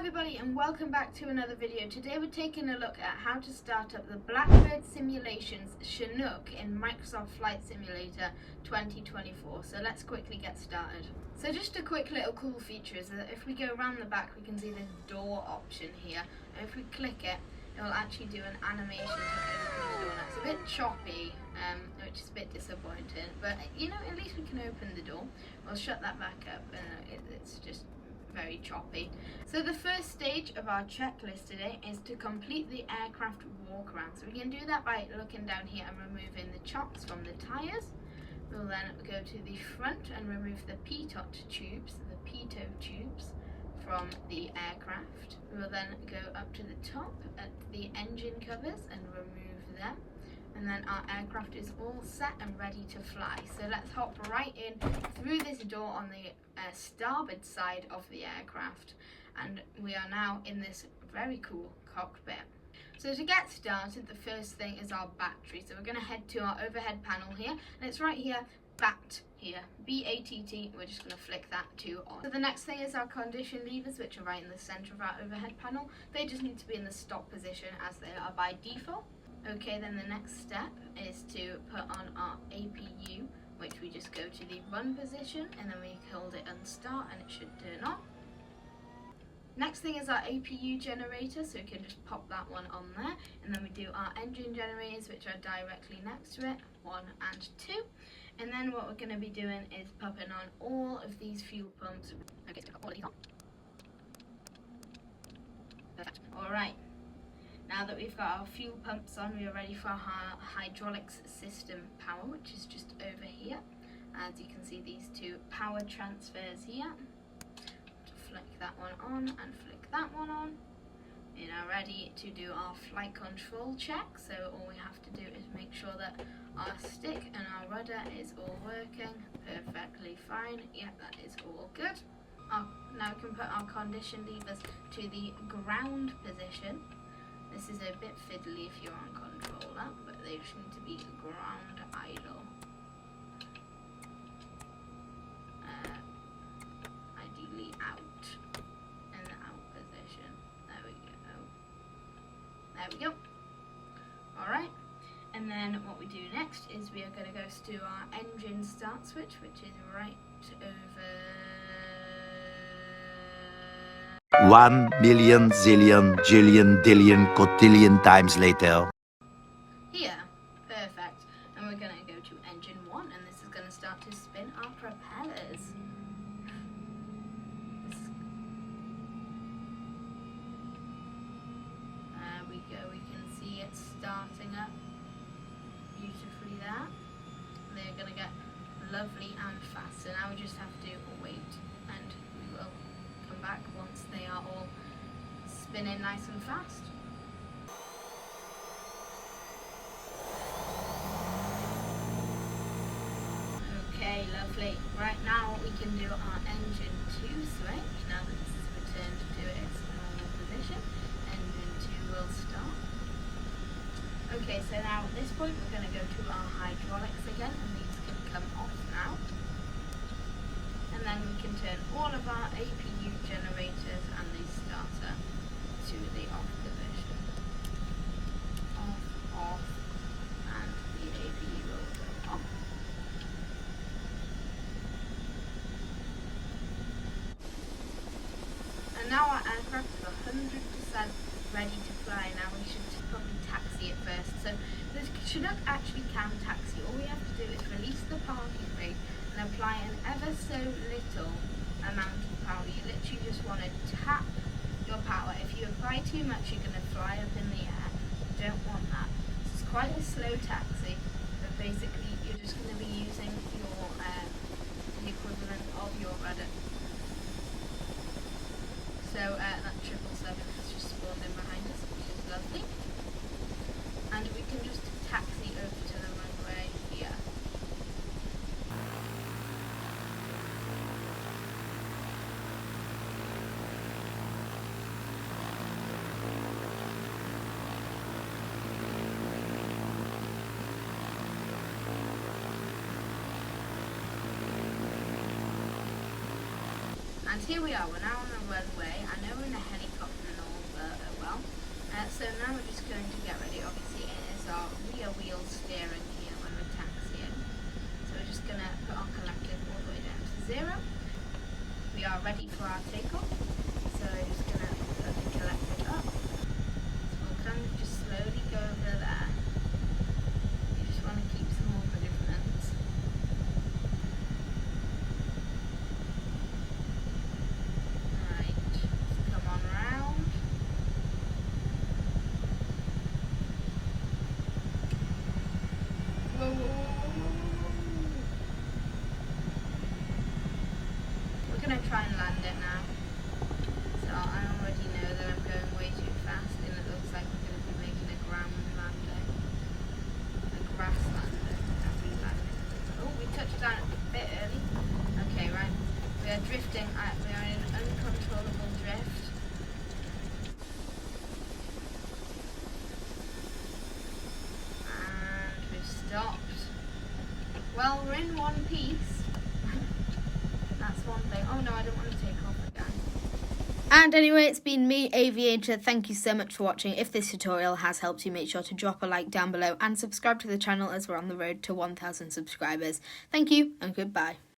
everybody and welcome back to another video. Today we're taking a look at how to start up the Blackbird Simulations Chinook in Microsoft Flight Simulator 2024. So let's quickly get started. So just a quick little cool feature is that if we go around the back we can see this door option here, and if we click it, it will actually do an animation to open the door. Now it's a bit choppy, which is a bit disappointing, but you know, at least we can open the door. We'll shut that back up, it's just very choppy. So the first stage of our checklist today is to complete the aircraft walk around. So we can do that by looking down here and removing the chocks from the tyres. We'll then go to the front and remove the pitot tubes, the pitot tubes from the aircraft. We will then go up to the top at the engine covers and remove them. And then our aircraft is all set and ready to fly. So let's hop right in through this door on the starboard side of the aircraft. And we are now in this very cool cockpit. So to get started, the first thing is our battery. So we're going to head to our overhead panel here. And it's right here, BATT here, B-A-T-T. We're just going to flick that to on. So the next thing is our condition levers, which are right in the center of our overhead panel. They just need to be in the stop position as they are by default. Okay, then the next step is to put on our APU, which we just go to the run position and then we hold it on start and it should turn on. Next thing is our APU generator, so we can just pop that one on there, and then we do our engine generators, which are directly next to it, 1 and 2. And then what we're going to be doing is popping on all of these fuel pumps. Okay, so we've got all of these on. Perfect. Alright. Now that we've got our fuel pumps on, we are ready for our hydraulics system power, which is just over here. As you can see, these two power transfers here. To flick that one on and flick that one on. We are ready to do our flight control check. So all we have to do is make sure that our stick and our rudder is all working perfectly fine. Yeah, that is all good. Now we can put our condition levers to the ground position. This is a bit fiddly if you're on controller, but they just need to be ground idle. Ideally out, in the out position. There we go. There we go. Alright, and then what we do next is we are going to go to our engine start switch, which is right over... 1 million, zillion, jillion, dillion, cotillion times later. Here, perfect. And we're going to go to engine 1, and this is going to start to spin our propellers. There we go, we can see it starting up beautifully there. They're going to get lovely and fast, so now we just have to wait, and we will come back once they are all spinning nice and fast. Okay, lovely. Right now what we can do our engine 2 switch. Now that this is returned to its normal position, engine 2 will start. Okay, so now at this point we're going to go to our hydraulics again, and these can come off now. And then we can turn all of our APU generators and the starter to the off position. Off, and the APU will go off. And now our aircraft is 100% ready to fly. Now we should probably taxi it first. So the Chinook actually can taxi. All we have to do is release the parking brake and apply an ever so little amount of power. You literally just want to tap your power. If you apply too much, you're going to fly up in the air. You don't want that. It's quite a slow taxi, but basically you're just going to be using your the equivalent of your rudder. So that 777 has just spawned in behind us, which is lovely. And we can just taxi over to the runway here. And here we are, we're now on the runway. I know we're in a helicopter. piece. That's one thing. Oh no, I don't want to take off again. And anyway, it's been me, Aviator. Thank you so much for watching. If this tutorial has helped you, make sure to drop a like down below and subscribe to the channel as we're on the road to 1,000 subscribers. Thank you and goodbye.